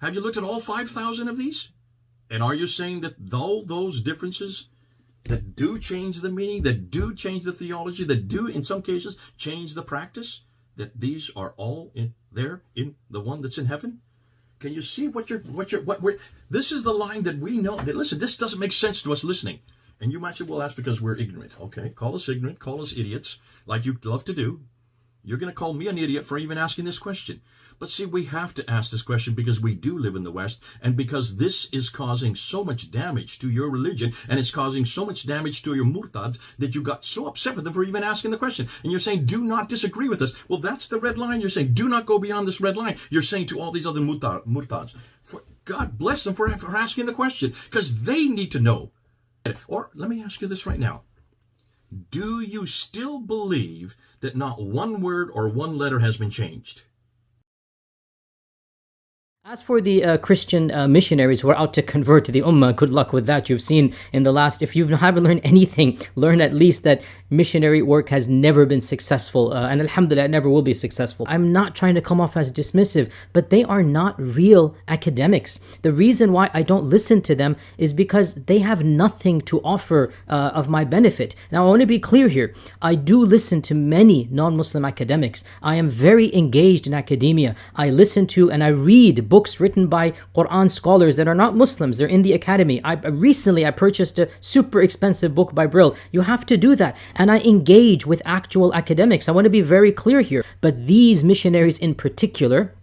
Have you looked at all 5,000 of these? And are you saying that all those differences that do change the meaning, that do change the theology, that do in some cases change the practice, that these are all in the one that's in heaven? Can you see what we're this is the line that we know that, listen, this doesn't make sense to us listening. And you might say, well, that's because we're ignorant. Okay, call us ignorant, call us idiots, like you love to do. You're going to call me an idiot for even asking this question. But see, we have to ask this question because we do live in the West, and because this is causing so much damage to your religion, and it's causing so much damage to your murtads, that you got so upset with them for even asking the question. And you're saying, do not disagree with us. Well, that's the red line. You're saying, do not go beyond this red line. You're saying to all these other murtads, God bless them for asking the question, because they need to know. Or let me ask you this right now. Do you still believe that not one word or one letter has been changed? As for the Christian missionaries who are out to convert to the Ummah, good luck with that. You've seen in the last, if you haven't learned anything, learn at least that missionary work has never been successful, and alhamdulillah, it never will be successful. I'm not trying to come off as dismissive, but they are not real academics. The reason why I don't listen to them is because they have nothing to offer of my benefit. Now, I want to be clear here. I do listen to many non-Muslim academics. I am very engaged in academia. I listen to and I read books written by Quran scholars that are not Muslims. They're in the academy. Recently I purchased a super expensive book by Brill. You have to do that. And I engage with actual academics. I want to be very clear here. But these missionaries in particular,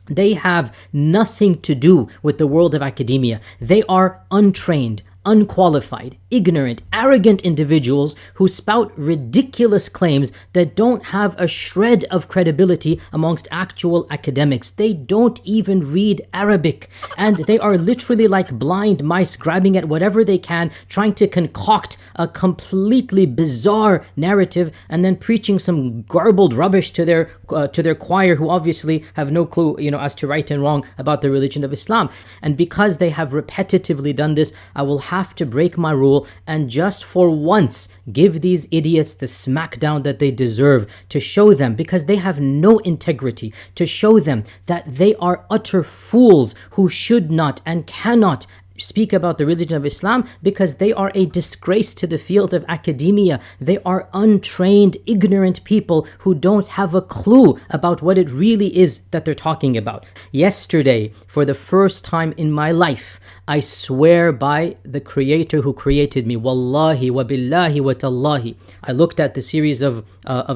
they have nothing to do with the world of academia. They are untrained, unqualified, ignorant, arrogant individuals who spout ridiculous claims that don't have a shred of credibility amongst actual academics. They don't even read Arabic, and they are literally like blind mice grabbing at whatever they can, trying to concoct a completely bizarre narrative and then preaching some garbled rubbish to their choir, who obviously have no clue, as to right and wrong about the religion of Islam. And because they have repetitively done this, I will have to break my rule and just for once give these idiots the smackdown that they deserve, to show them, because they have no integrity, to show them that they are utter fools who should not and cannot speak about the religion of Islam, because they are a disgrace to the field of academia. They are untrained, ignorant people who don't have a clue about what it really is that they're talking about. Yesterday, for the first time in my life, I swear by the Creator who created me, wallahi wa billahi wa tallahi, I looked at the series of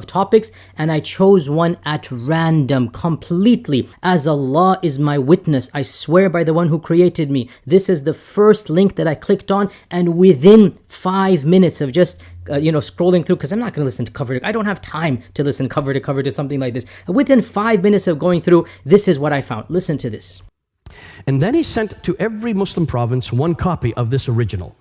topics and I chose one at random, completely. As Allah is my witness, I swear by the one who created me, this is the first link that I clicked on, and within 5 minutes of just scrolling through, because I'm not going to listen to cover to, I don't have time to listen cover to something like this. Within 5 minutes of going through, this is what I found. Listen to this. And then he sent to every Muslim province one copy of this original.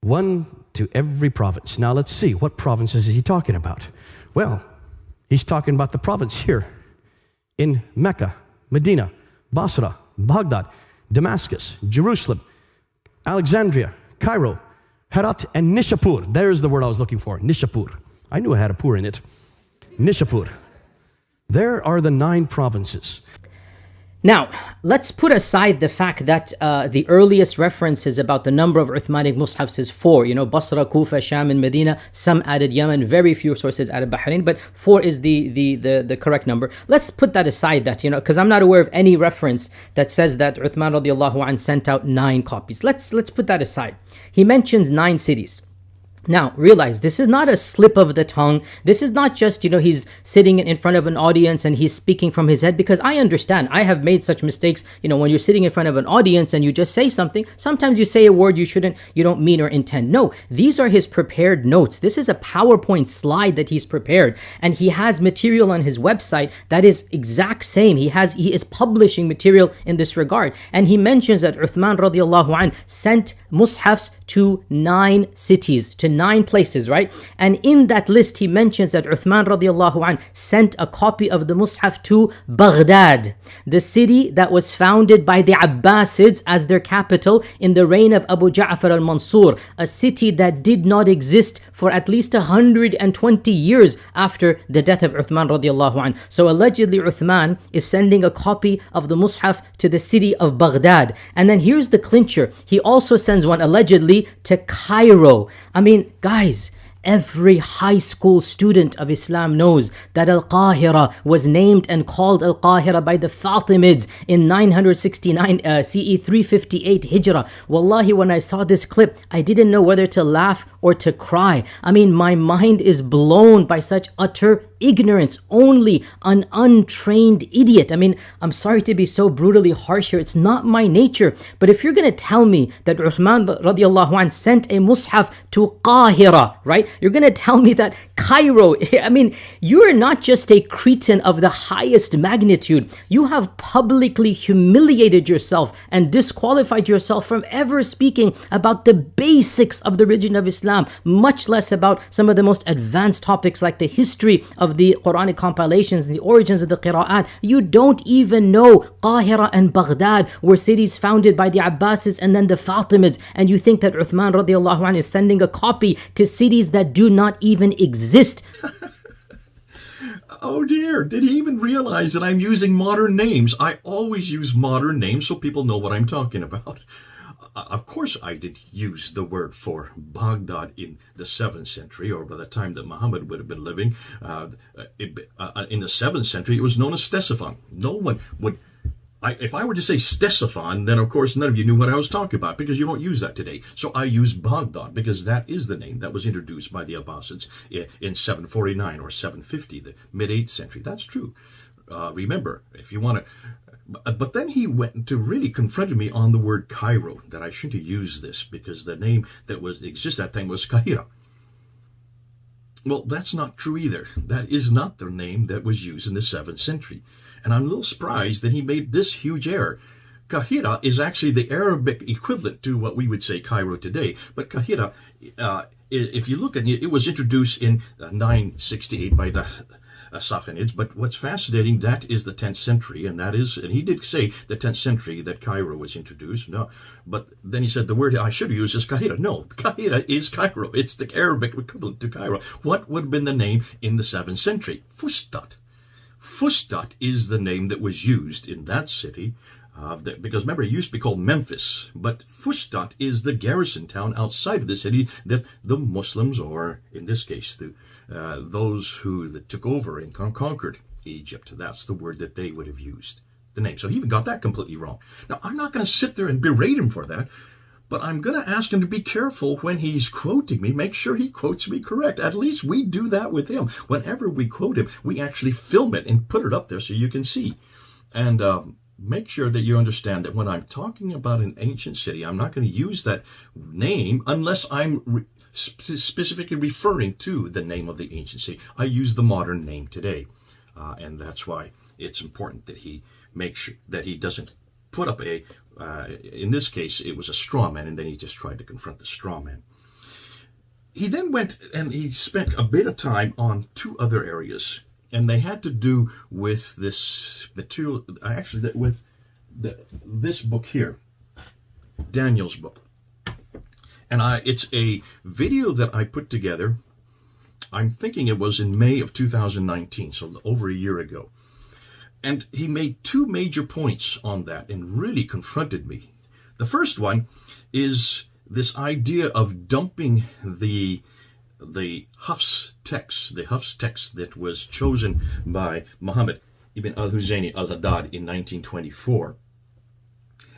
One to every province. Now let's see, what provinces is he talking about? Well, he's talking about the province here in Mecca, Medina, Basra, Baghdad, Damascus, Jerusalem, Alexandria, Cairo, Herat, and Nishapur. There's the word I was looking for, Nishapur. I knew it had a pur in it. Nishapur. There are the 9 provinces. Now, let's put aside the fact that the earliest references about the number of Uthmanic Mus'hafs is 4. Basra, Kufa, Sham, and Medina. Some added Yemen, very few sources added Bahrain, but 4 is the correct number. Let's put that aside, that, because I'm not aware of any reference that says that Uthman radiallahu anh sent out 9 copies. Let's put that aside. He mentions 9 cities. Now, realize this is not a slip of the tongue. This is not just, he's sitting in front of an audience and he's speaking from his head, because I understand. I have made such mistakes, when you're sitting in front of an audience and you just say something, sometimes you say a word you don't mean or intend. No, these are his prepared notes. This is a PowerPoint slide that he's prepared, and he has material on his website that is exact same. He is publishing material in this regard, and he mentions that Uthman radiallahu anh sent mushafs to 9 cities, to in 9 places, right? And in that list, he mentions that Uthman radiallahu anh sent a copy of the Mus'haf to Baghdad, the city that was founded by the Abbasids as their capital in the reign of Abu Ja'far al-Mansur, a city that did not exist for at least 120 years after the death of Uthman radiallahu anh. So allegedly Uthman is sending a copy of the Mus'haf to the city of Baghdad. And then here's the clincher. He also sends one allegedly to Cairo. I mean, guys, every high school student of Islam knows that Al-Qahira was named and called Al-Qahira by the Fatimids in 969 CE 358 Hijrah. Wallahi, when I saw this clip, I didn't know whether to laugh or to cry. I mean, my mind is blown by such utter ignorance. Only an untrained idiot. I mean, I'm sorry to be so brutally harsh here. It's not my nature. But if you're going to tell me that Uthman radiallahu anh sent a Mus'haf to Qahira, right? You're going to tell me that Cairo, I mean, you're not just a cretin of the highest magnitude. You have publicly humiliated yourself and disqualified yourself from ever speaking about the basics of the religion of Islam, much less about some of the most advanced topics like the history of the Quranic compilations and the origins of the Qira'at. You don't even know Qahira and Baghdad were cities founded by the Abbasids and then the Fatimids, and you think that Uthman radiallahu anh is sending a copy to cities that do not even exist. Oh dear, did he even realize that I'm using modern names? I always use modern names so people know what I'm talking about. Of course I did use the word for Baghdad in the 7th century, or by the time that Muhammad would have been living. In the 7th century, it was known as Ctesiphon. No one would... if I were to say Ctesiphon, then of course none of you knew what I was talking about, because you don't use that today. So I use Baghdad, because that is the name that was introduced by the Abbasids in 749 or 750, the mid-8th century. That's true. Remember, if you want to... But then he went to really confronted me on the word Cairo, that I shouldn't have used this, because the name that existed at that time was Qahira. Well, that's not true either. That is not the name that was used in the 7th century. And I'm a little surprised that he made this huge error. Qahira is actually the Arabic equivalent to what we would say Cairo today. But Qahira, if you look at it, it was introduced in 968 by the Safavids. But what's fascinating, that is the 10th century. And he did say the 10th century that Cairo was introduced. No, but then he said the word I should have used is Qahira. No, Qahira is Cairo. It's the Arabic equivalent to Cairo. What would have been the name in the 7th century? Fustat. Fustat is the name that was used in that city, because remember, it used to be called Memphis, but Fustat is the garrison town outside of the city that the Muslims, or in this case, those who took over and conquered Egypt, that's the word that they would have used, the name. So he even got that completely wrong. Now, I'm not going to sit there and berate him for that, but I'm going to ask him to be careful when he's quoting me. Make sure he quotes me correct. At least we do that with him. Whenever we quote him, we actually film it and put it up there so you can see. And make sure that you understand that when I'm talking about an ancient city, I'm not going to use that name unless I'm specifically referring to the name of the ancient city. I use the modern name today. And that's why it's important that he makes sure that he doesn't put up in this case, it was a straw man, and then he just tried to confront the straw man. He then went and he spent a bit of time on 2 other areas, and they had to do with this material, actually, with this book here, Daniel's book. And it's a video that I put together, I'm thinking it was in May of 2019, so over a year ago. And he made 2 major points on that and really confronted me. The first one is this idea of dumping the Hafs text, that was chosen by Muhammad ibn al-Husayni al-Haddad in 1924.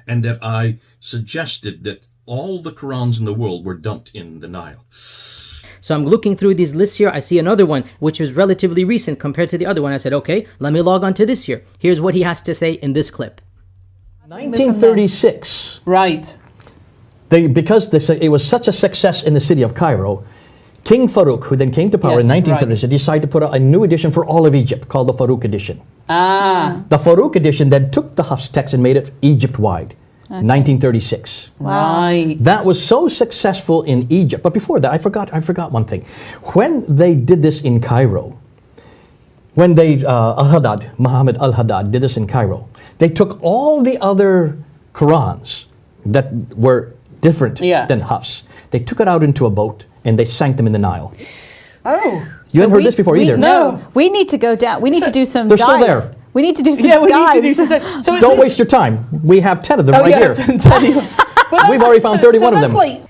And that I suggested that all the Qurans in the world were dumped in the Nile. So I'm looking through these lists here. I see another one, which is relatively recent compared to the other one. I said, okay, let me log on to this here. Here's what he has to say in this clip. 1936. Right. Because it was such a success in the city of Cairo, King Farouk, who then came to power in 1936, decided to put out a new edition for all of Egypt called the Farouk edition. The Farouk edition then took the Hafs text and made it Egypt-wide. 1936. Right. That was so successful in Egypt. But before that, I forgot one thing. When they did this in Cairo, when they, Muhammad al-Haddad did this in Cairo, they took all the other Qurans that were different than Hafs. They took it out into a boat and they sank them in the Nile. Oh. You hadn't heard this before either. No, we need to go down. We need to do some they're dives. still there. We need to do some Yeah, we dives. need to do some dives. So Don't waste your time. We have 10 of them right here. We've already found 31 of them. Like,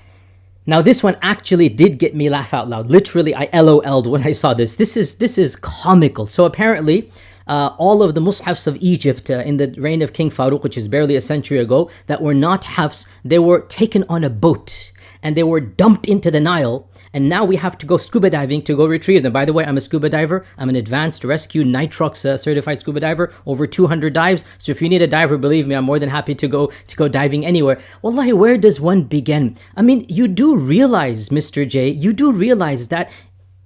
Now this one actually did get me laugh out loud. Literally, I LOL'd when I saw this. This is comical. So apparently, all of the mushafs of Egypt in the reign of King Farouk, which is barely a century ago, that were not hafs, they were taken on a boat and they were dumped into the Nile. And now we have to go scuba diving to go retrieve them. By the way, I'm a scuba diver. I'm an advanced rescue nitrox certified scuba diver, over 200 dives. So if you need a diver, believe me, I'm more than happy to go diving anywhere. Wallahi, where does one begin? I mean, you do realize, Mr. J, you do realize that,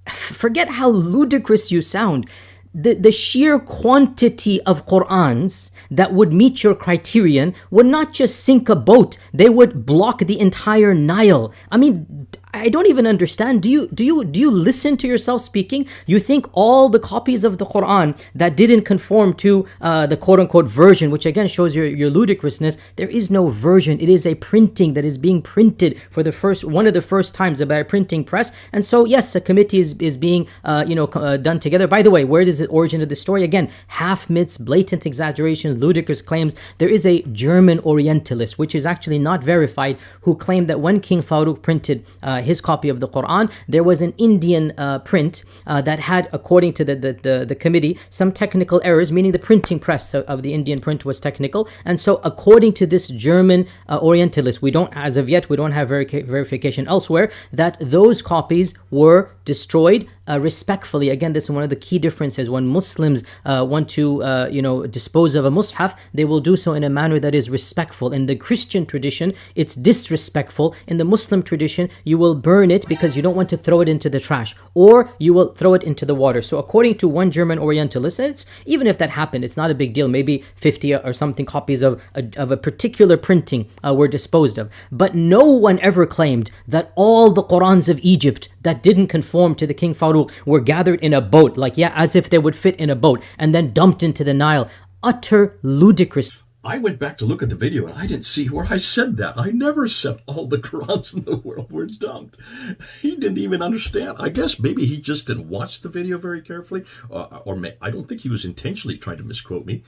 forget how ludicrous you sound, the sheer quantity of Qur'ans that would meet your criterion would not just sink a boat, they would block the entire Nile. I mean, I don't even understand. Do you listen to yourself speaking? You think all the copies of the Quran that didn't conform to the quote-unquote version, which again shows your ludicrousness, there is no version. It is a printing that is being printed for one of the first times by a printing press. And so yes, a committee is being done together. By the way, where does the origin of the story? Again, half myths, blatant exaggerations, ludicrous claims. There is a German Orientalist, which is actually not verified, who claimed that when King Farouk printed his copy of the Quran, there was an Indian print that had, according to the committee, some technical errors, meaning the printing press of the Indian print was technical. And so according to this German Orientalist, we don't have verification elsewhere, that those copies were destroyed respectfully. Again, this is one of the key differences. When Muslims want to dispose of a mushaf, they will do so in a manner that is respectful. In the Christian tradition, it's disrespectful. In the Muslim tradition, you will burn it because you don't want to throw it into the trash, or you will throw it into the water. So according to one German Orientalist, even if that happened, it's not a big deal. Maybe 50 or something copies of a particular printing were disposed of. But no one ever claimed that all the Qurans of Egypt that didn't conform to the King Farouk were gathered in a boat, as if they would fit in a boat, and then dumped into the Nile. Utter ludicrous. I went back to look at the video and I didn't see where I said that. I never said all the Qurans in the world were dumped. He didn't even understand. I guess maybe he just didn't watch the video very carefully, or I don't think he was intentionally trying to misquote me.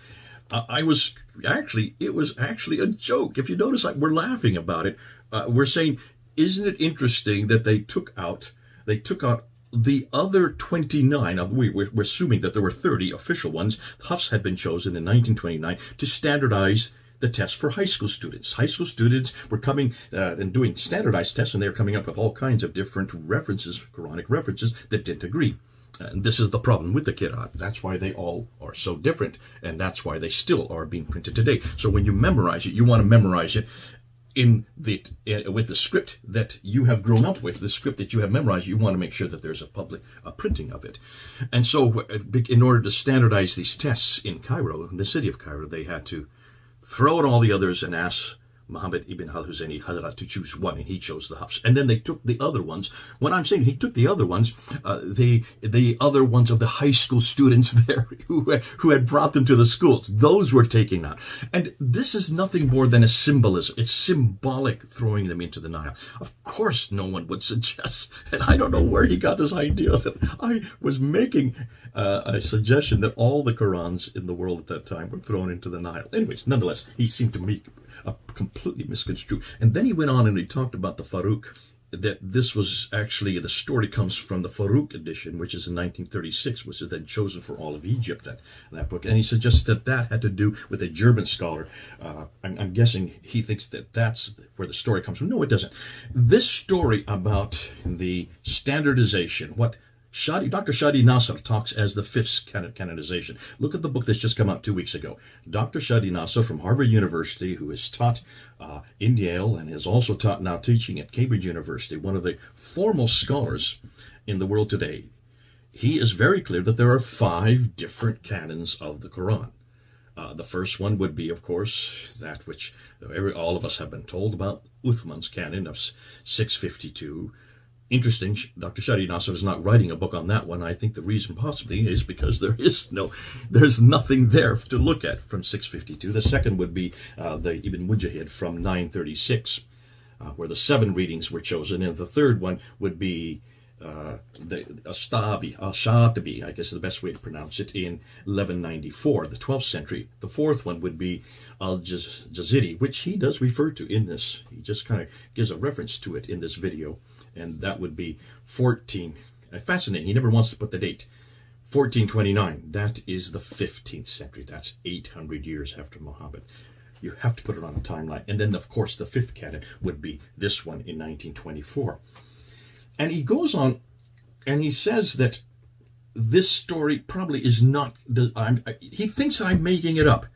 It was actually a joke. If you notice, we're laughing about it. We're saying, isn't it interesting that they took out the other 29, we're assuming that there were 30 official ones. Hafs had been chosen in 1929 to standardize the test for high school students. High school students were coming and doing standardized tests, and they were coming up with all kinds of different references, Quranic references, that didn't agree. And this is the problem with the Qur'an. That's why they all are so different, and that's why they still are being printed today. So when you memorize it, you want to memorize it with the script that you have grown up with, the script that you have memorized. You want to make sure that there's a printing of it. And so in order to standardize these tests in Cairo, in the city of Cairo, they had to throw out all the others and ask Muhammad ibn al-Husayni Hazrat to choose one, and he chose the Hafs. And then they took the other ones. When I'm saying he took the other ones, the other ones of the high school students there who had brought them to the schools, those were taken out. And this is nothing more than a symbolism. It's symbolic, throwing them into the Nile. Of course, no one would suggest, and I don't know where he got this idea that I was making a suggestion that all the Qurans in the world at that time were thrown into the Nile. Anyways, nonetheless, he seemed to make completely misconstrued. And then he went on and he talked about the Farouk, that this was actually, the story comes from the Farouk edition, which is in 1936, which is then chosen for all of Egypt, that book. And he suggested that had to do with a German scholar. I'm guessing he thinks that that's where the story comes from. No, it doesn't. This story about the standardization, what Dr. Shadi Nasser talks as the fifth canonization. Look at the book that's just come out 2 weeks ago. Dr. Shadi Nasser from Harvard University, who has taught in Yale and is also now teaching at Cambridge University, one of the foremost scholars in the world today. He is very clear that there are 5 different canons of the Quran. The first one would be, of course, that which all of us have been told about Uthman's canon of 652. Interesting, Dr. Shadi Nasser is not writing a book on that one. I think the reason possibly is because there's nothing there to look at from 652. The second would be the Ibn Mujahid from 936, where the 7 readings were chosen. And the third one would be the Shatibi, I guess is the best way to pronounce it, in 1194, the 12th century. The fourth one would be Al-Jaziri, which he does refer to in this. He just kind of gives a reference to it in this video. And that would be 14. Fascinating. He never wants to put the date. 1429. That is the 15th century. That's 800 years after Muhammad. You have to put it on a timeline. And then, of course, the fifth canon would be this one in 1924. And he goes on and he says that this story probably is not... he thinks that I'm making it up.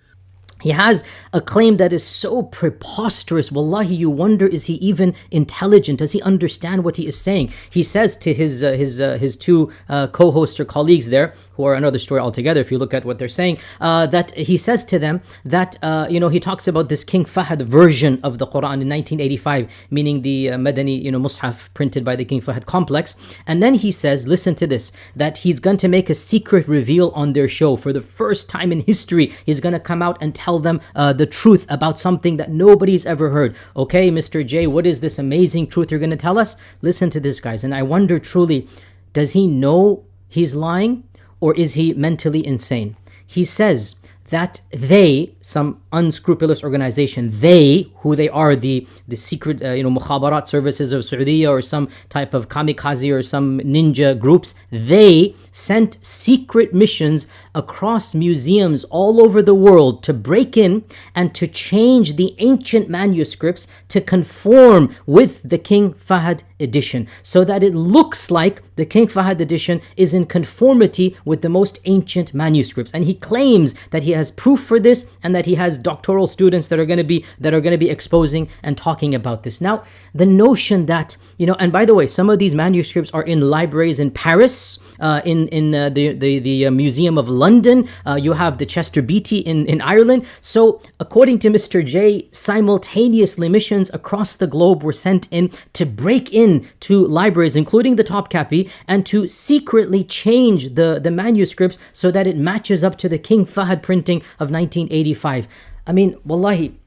He has a claim that is so preposterous. Wallahi, you wonder, is he even intelligent? Does he understand what he is saying? He says to his two co-hosts or colleagues there, who are another story altogether, if you look at what they're saying, that he says to them that, he talks about this King Fahd version of the Quran in 1985, meaning the Madani, Mus'haf printed by the King Fahd complex. And then he says, listen to this, that he's going to make a secret reveal on their show. For the first time in history, he's going to come out and tell them the truth about something that nobody's ever heard. Okay, Mr. J, what is this amazing truth you're going to tell us? Listen to this, guys. And I wonder truly, does he know he's lying? Or is he mentally insane? He says that they, some unscrupulous organization, they, who they are, the secret, mukhabarat services of Saudi or some type of kamikaze or some ninja groups, they sent secret missions across museums all over the world to break in and to change the ancient manuscripts to conform with the King Fahd edition, so that it looks like the King Fahd edition is in conformity with the most ancient manuscripts. And he claims that he has proof for this and that he has doctoral students that are going to be exposing and talking about this. Now, the notion that, and by the way, some of these manuscripts are in libraries in Paris, in the Museum of London. You have the Chester Beatty in Ireland. So according to Mr. J, simultaneously missions across the globe were sent in to break in to libraries, including the Topkapi, and to secretly change the manuscripts so that it matches up to the King Fahd printing of 1985. I mean, wallahi,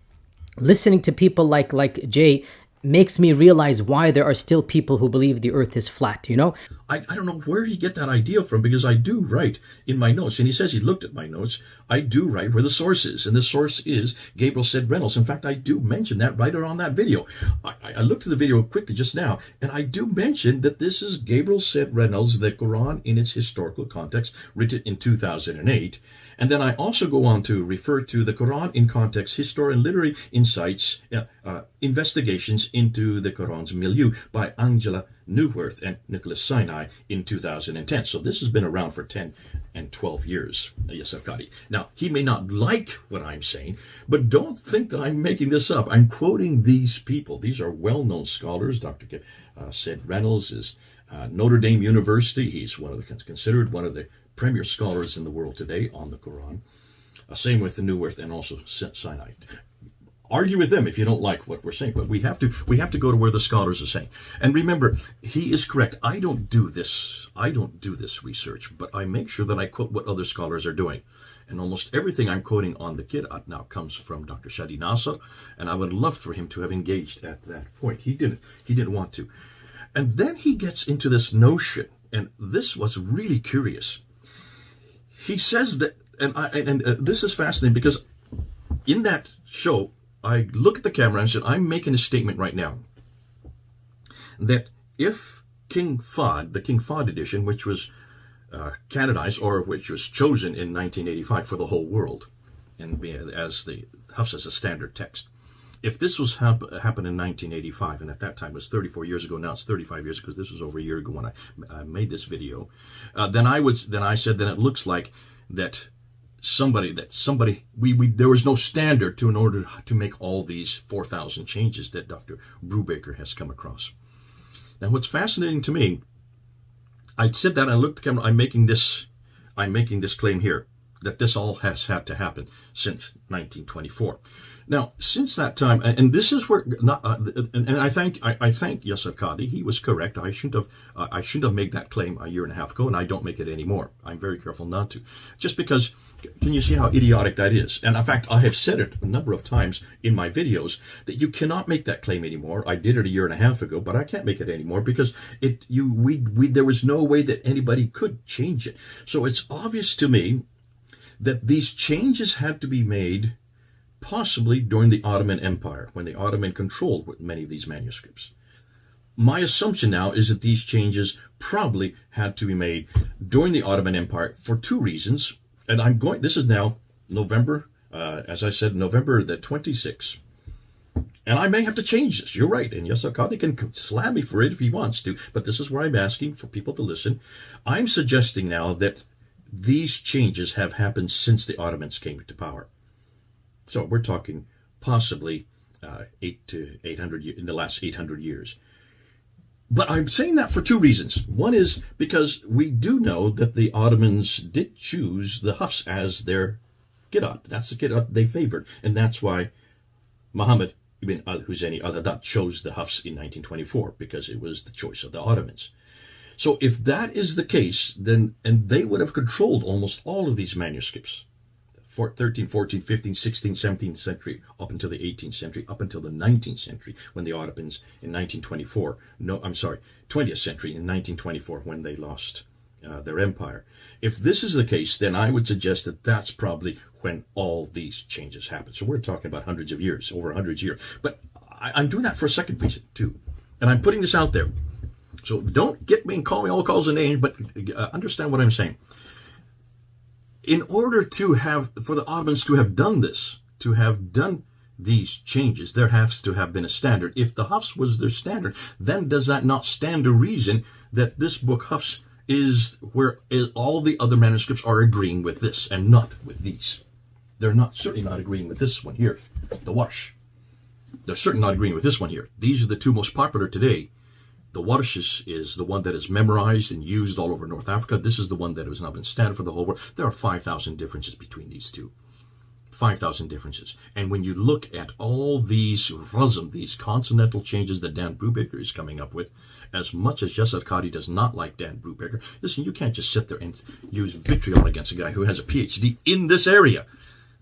listening to people like Jay makes me realize why there are still people who believe the earth is flat, I don't know where he get that idea from, because I do write in my notes, and he says he looked at my notes. I do write where the source is, and the source is Gabriel Said Reynolds. In fact, I do mention that right around that video. I looked at the video quickly just now, and I do mention that this is Gabriel Said Reynolds, the Quran in its historical context, written in 2008. And then I also go on to refer to the Quran in Context, History and Literary Insights, Investigations into the Quran's Milieu by Angela Newworth and Nicholas Sinai in 2010. So this has been around for 10 and 12 years, Yasir Qadhi. Now, he may not like what I'm saying, but don't think that I'm making this up. I'm quoting these people. These are well-known scholars. Dr. Said Reynolds is Notre Dame University. He's considered one of the premier scholars in the world today on the Quran. Same with the Newworth and also Sinai. Argue with them if you don't like what we're saying, but we have to go to where the scholars are saying. And remember, he is correct. I don't do this research, but I make sure that I quote what other scholars are doing. And almost everything I'm quoting on the Qira'at now comes from Dr. Shadi Nasser, and I would love for him to have engaged at that point. He didn't want to. And then he gets into this notion, and this was really curious. He says that, and this is fascinating, because in that show, I look at the camera and said, I'm making a statement right now that if King Fahd, the King Fahd edition, which was canonized, or which was chosen in 1985 for the whole world, and as the Hafs as a standard text, if this was happened in 1985, and at that time it was 34 years ago, now it's 35 years because this was over a year ago when I made this video, then I said that it looks like that somebody there was no standard in order to make all these 4,000 changes that Dr. Brubaker has come across. Now, what's fascinating to me, I said that, I looked at the camera, I'm making this claim here. that this all has had to happen since 1924. Now, since that time, and this is where, and I thank Yasir Qadhi. He was correct. I shouldn't have made that claim a year and a half ago, and I don't make it anymore. I'm very careful not to, just because. Can you see how idiotic that is? And in fact, I have said it a number of times in my videos that you cannot make that claim anymore. I did it a year and a half ago, but I can't make it anymore because there was no way that anybody could change it. So it's obvious to me that these changes had to be made possibly during the Ottoman Empire, when the Ottoman controlled many of these manuscripts. My assumption now is that these changes probably had to be made during the Ottoman Empire for two reasons. And this is now November, as I said, November the 26th. And I may have to change this. You're right. And Yasir Qadhi can slam me for it if he wants to. But this is where I'm asking for people to listen. I'm suggesting now that these changes have happened since the Ottomans came to power. So we're talking possibly 800 to 800 in the last 800 years. But I'm saying that for two reasons. One is because we do know that the Ottomans did choose the Hafs as their Qiraat. That's the Qiraat they favored. And that's why Muhammad ibn al-Husayni al-Haddad chose the Hafs in 1924, because it was the choice of the Ottomans. So if that is the case, then, and they would have controlled almost all of these manuscripts, 13th, 14th, 15th, 16th, 17th century, up until the 18th century, up until the 19th century, when the Ottomans in 1924, 20th century in 1924, when they lost their empire. If this is the case, then I would suggest that that's probably when all these changes happen. So we're talking about hundreds of years, over 100 years. But I'm doing that for a second reason, too. And I'm putting this out there. So don't get me and call me all calls and names, but understand what I'm saying. In order for the Ottomans to have done this, to have done these changes, there has to have been a standard. If the Hafs was their standard, then does that not stand to reason that this book Hafs is where all the other manuscripts are agreeing with this and not with these? They're certainly not agreeing with this one here, the Warsh. They're certainly not agreeing with this one here. These are the two most popular today. The Warsh is the one that is memorized and used all over North Africa. This is the one that has now been standard for the whole world. There are 5,000 differences between these two. 5,000 differences. And when you look at all these these consonantal changes that Dan Brubaker is coming up with, as much as Yasir Qadhi does not like Dan Brubaker, listen, you can't just sit there and use vitriol against a guy who has a PhD in this area.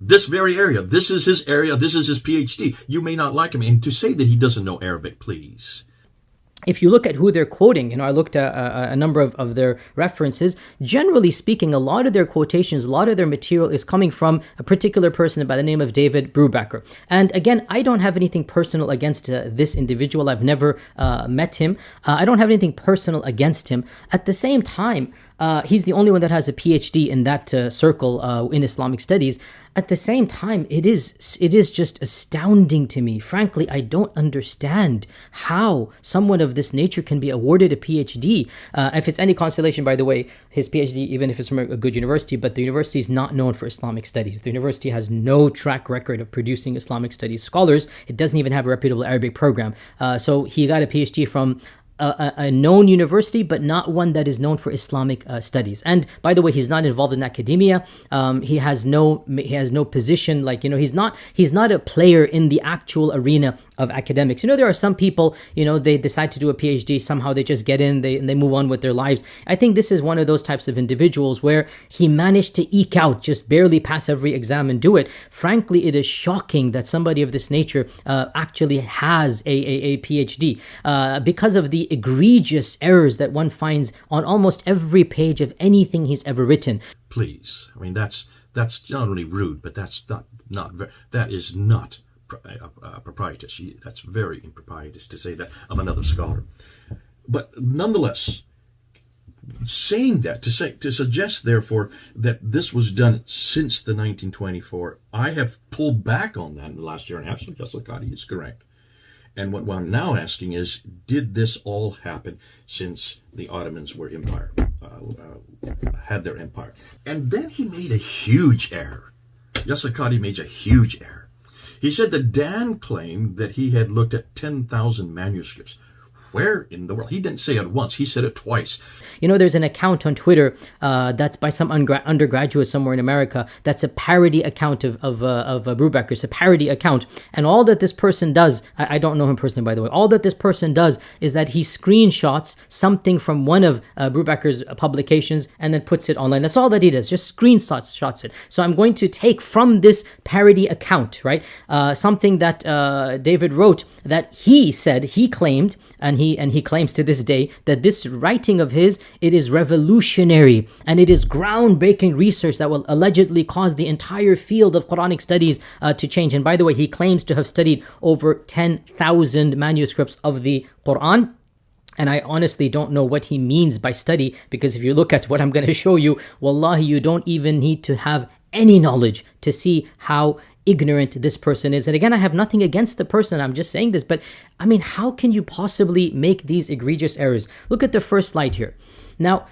This very area. This is his area. This is his PhD. You may not like him. And to say that he doesn't know Arabic, please. If you look at who they're quoting, I looked at a number of their references. Generally speaking, a lot of their quotations, a lot of their material is coming from a particular person by the name of David Brubaker. And again, I don't have anything personal against this individual. I've never met him. I don't have anything personal against him. At the same time, he's the only one that has a PhD in that circle in Islamic studies. At the same time, it is just astounding to me. Frankly, I don't understand how someone of this nature can be awarded a PhD. If it's any consolation, by the way, his PhD, even if it's from a good university, but the university is not known for Islamic studies. The university has no track record of producing Islamic studies scholars. It doesn't even have a reputable Arabic program. So he got a PhD from a known university, but not one that is known for Islamic studies. And by the way, he's not involved in academia. He has no position. He's not a player in the actual arena of academics. There are some people, they decide to do a PhD, somehow they just get in, they move on with their lives. I think this is one of those types of individuals where he managed to eke out, just barely pass every exam and do it. Frankly, it is shocking that somebody of this nature actually has a PhD because of the egregious errors that one finds on almost every page of anything he's ever written. Please, that's not only rude, but that is not proprietous. That's very improprietous to say that of another scholar. But nonetheless, saying that, to suggest therefore that this was done since the 1924, I have pulled back on that in the last year and a half. So Yasir Qadhi is correct. And what I'm now asking is, did this all happen since the Ottomans were had their empire? And then he made a huge error. Yasir Qadhi made a huge error. He said that Dan claimed that he had looked at 10,000 manuscripts. Where in the world? He didn't say it once. He said it twice. You know, there's an account on Twitter that's by some undergraduate somewhere in America. That's a parody account of Brubaker. It's a parody account. And all that this person does, I don't know him personally, by the way, all that this person does is that he screenshots something from one of Brubaker's publications and then puts it online. That's all that he does, just screenshots it. So I'm going to take from this parody account, right, something that David wrote that he said, he claimed, and he claims to this day that this writing of his, it is revolutionary and it is groundbreaking research that will allegedly cause the entire field of Quranic studies to change. And by the way, he claims to have studied over 10,000 manuscripts of the Quran. And I honestly don't know what he means by study, because if you look at what I'm going to show you, wallahi, you don't even need to have any knowledge to see how ignorant this person is. And again, I have nothing against the person, I'm just saying this, but I mean, how can you possibly make these egregious errors? Look at the first slide here. Now,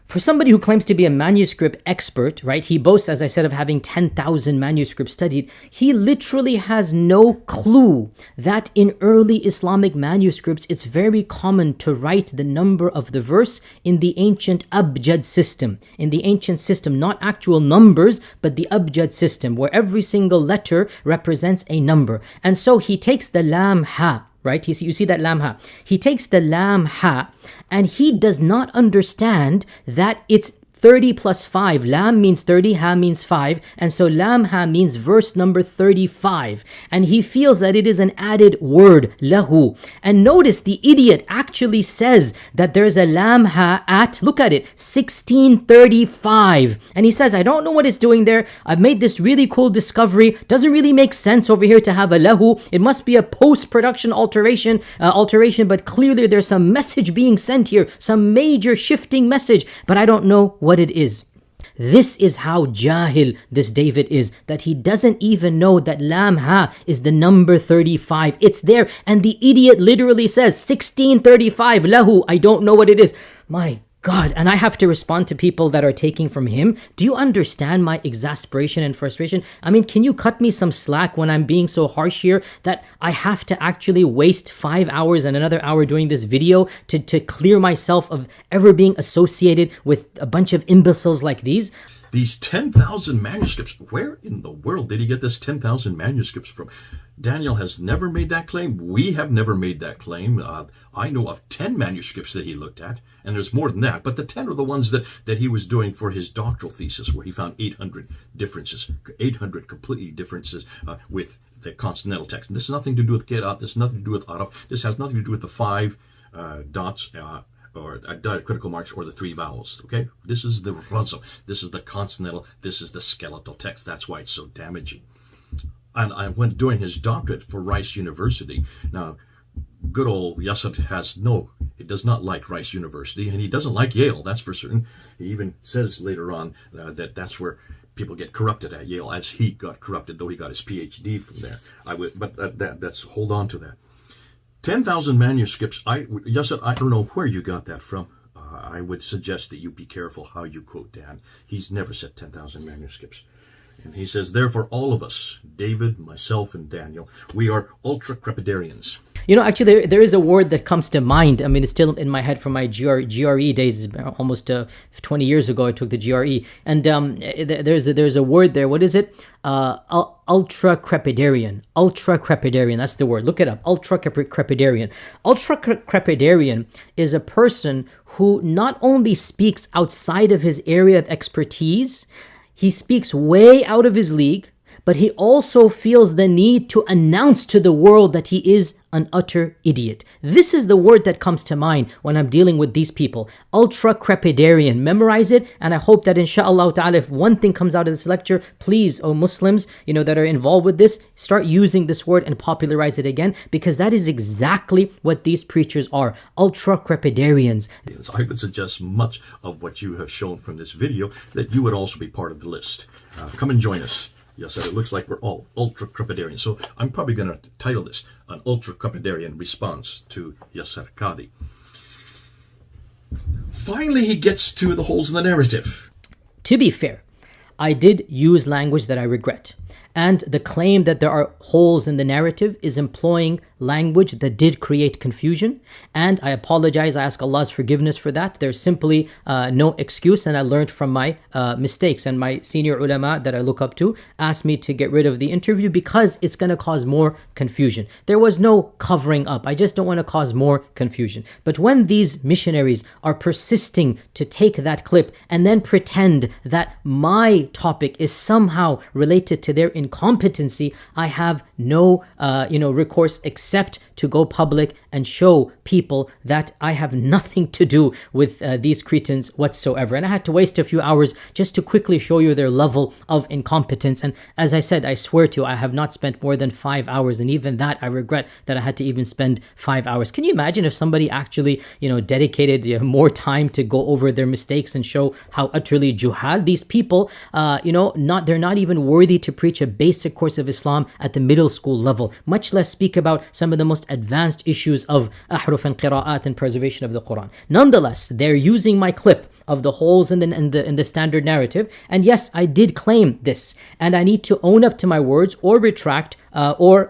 for somebody who claims to be a manuscript expert, right, he boasts, as I said, of having 10,000 manuscripts studied. He literally has no clue that in early Islamic manuscripts, it's very common to write the number of the verse in the ancient abjad system. In the ancient system, not actual numbers, but the abjad system, where every single letter represents a number. And so he takes the lam ha, right? You see that lam ha. He takes the lam ha and he does not understand that it's 30 plus 5. Lam means 30, ha means 5. And so lam ha means verse number 35. And he feels that it is an added word, lahu. And notice the idiot actually says that there's a lam ha at, look at it, 1635. And he says, I don't know what it's doing there. I've made this really cool discovery. Doesn't really make sense over here to have a lahu. It must be a post-production alteration, but clearly there's some message being sent here, some major shifting message, but I don't know what it is. This is how jahil this David is, that he doesn't even know that lam ha is the number 35. It's there, and the idiot literally says 1635 lahu. I don't know what it is. My God, and I have to respond to people that are taking from him. Do you understand my exasperation and frustration? I mean, can you cut me some slack when I'm being so harsh here that I have to actually waste 5 hours and another hour doing this video to clear myself of ever being associated with a bunch of imbeciles like these? These 10,000 manuscripts, where in the world did he get this 10,000 manuscripts from? Daniel has never made that claim. We have never made that claim. I know of 10 manuscripts that he looked at, and there's more than that, but the 10 are the ones that he was doing for his doctoral thesis, where he found 800 differences, 800 completely differences with the consonantal text. And this has nothing to do with Qira'at, this has nothing to do with Araf, this has nothing to do with the 5 dots, or diacritical marks, or the 3 vowels, okay? This is the razm, this is the consonantal, this is the skeletal text. That's why it's so damaging. And when doing his doctorate for Rice University, now, good old Yasir he does not like Rice University, and he doesn't like Yale, that's for certain. He even says later on that that's where people get corrupted at Yale, as he got corrupted, though he got his PhD from there. That's hold on to that. 10,000 manuscripts. Yasir, I don't know where you got that from. I would suggest that you be careful how you quote Dan. He's never said 10,000 manuscripts. And he says, therefore, all of us, David, myself, and Daniel, we are ultra-crepidarians. You know, actually, there is a word that comes to mind. I mean, it's still in my head from my GRE days. Almost 20 years ago, I took the GRE. And there's a word there. What is it? Ultra-crepidarian. Ultra-crepidarian. That's the word. Look it up. Ultra-crepidarian. Ultra-crepidarian is a person who not only speaks outside of his area of expertise, he speaks way out of his league, but he also feels the need to announce to the world that he is an utter idiot. This is the word that comes to mind when I'm dealing with these people. Ultra-crepidarian. Memorize it, and I hope that inshallah ta'ala, if one thing comes out of this lecture, please, O Muslims, that are involved with this, start using this word and popularize it again, because that is exactly what these preachers are. Ultra-crepidarians. I would suggest much of what you have shown from this video that you would also be part of the list. Come and join us. Yes, it looks like we're all ultra-crepidarian. So I'm probably going to title this an ultra-crepidarian response to Yasir Qadhi. Finally, he gets to the holes in the narrative. To be fair, I did use language that I regret. And the claim that there are holes in the narrative is employing language that did create confusion. And I apologize, I ask Allah's forgiveness for that. There's simply no excuse, and I learned from my mistakes. And my senior ulama that I look up to asked me to get rid of the interview because it's going to cause more confusion. There was no covering up. I just don't want to cause more confusion. But when these missionaries are persisting to take that clip and then pretend that my topic is somehow related to their incompetency, I have no recourse except to go public and show people that I have nothing to do with these Cretans whatsoever. And I had to waste a few hours just to quickly show you their level of incompetence. And as I said, I swear to you, I have not spent more than 5 hours. And even that, I regret that I had to even spend 5 hours. Can you imagine if somebody actually, dedicated more time to go over their mistakes and show how utterly juhal these people, they're not even worthy to preach a basic course of Islam at the middle school level, much less speak about some of the most advanced issues of ahruf and qira'at and preservation of the Quran. Nonetheless, they're using my clip of the holes in the standard narrative. And yes, I did claim this, and I need to own up to my words or retract or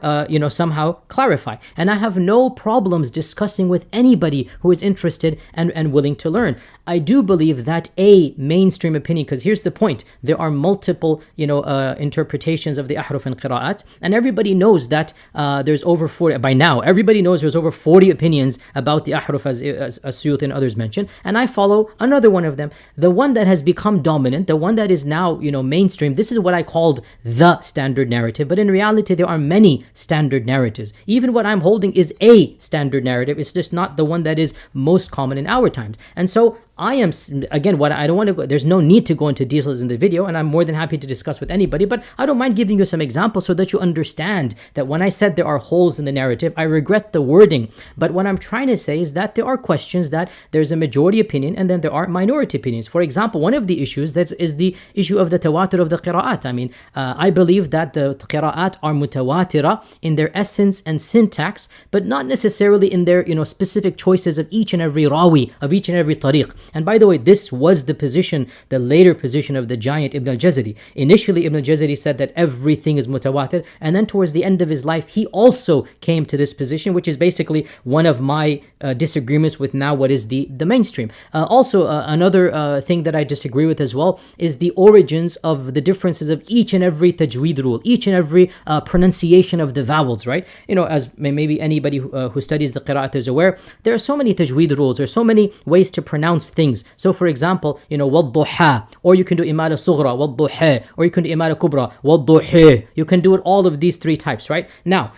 somehow clarify. And I have no problems discussing with anybody who is interested and willing to learn. I do believe that a mainstream opinion, because here's the point, there are multiple interpretations of the ahruf and qira'at, and everybody knows that there's over 40, by now everybody knows there's over 40 opinions about the ahruf, as Suyuti and others mentioned, and I follow another one of them. The one that has become dominant, the one that is now mainstream, this is what I called the standard narrative, but in reality there are many standard narratives. Even what I'm holding is a standard narrative. It's just not the one that is most common in our times. And so I am, again, what I don't want to go, there's no need to go into details in the video, and I'm more than happy to discuss with anybody, but I don't mind giving you some examples so that you understand that when I said there are holes in the narrative, I regret the wording, but what I'm trying to say is that there are questions that there's a majority opinion and then there are minority opinions. For example, one of the issues that is the issue of the tawatur of the qira'at. I believe that the qira'at are mutawatira in their essence and syntax, but not necessarily in their specific choices of each and every rawi, of each and every tariq. And by the way, this was the position, the later position of the giant Ibn al-Jazari. Initially, Ibn al-Jazari said that everything is mutawatir, and then towards the end of his life, he also came to this position, which is basically one of my disagreements with now what is the mainstream. Another thing that I disagree with as well is the origins of the differences of each and every tajweed rule, each and every pronunciation of the vowels, right? As maybe anybody who studies the qira'at is aware, there are so many tajweed rules, there are so many ways to pronounce things. So for example, وَالضُّحَى, or you can do imala sughra, وَالضُّحَى, or you can do imala kubra, وَالضُّحَى. You can do it all of these three types, right? Now,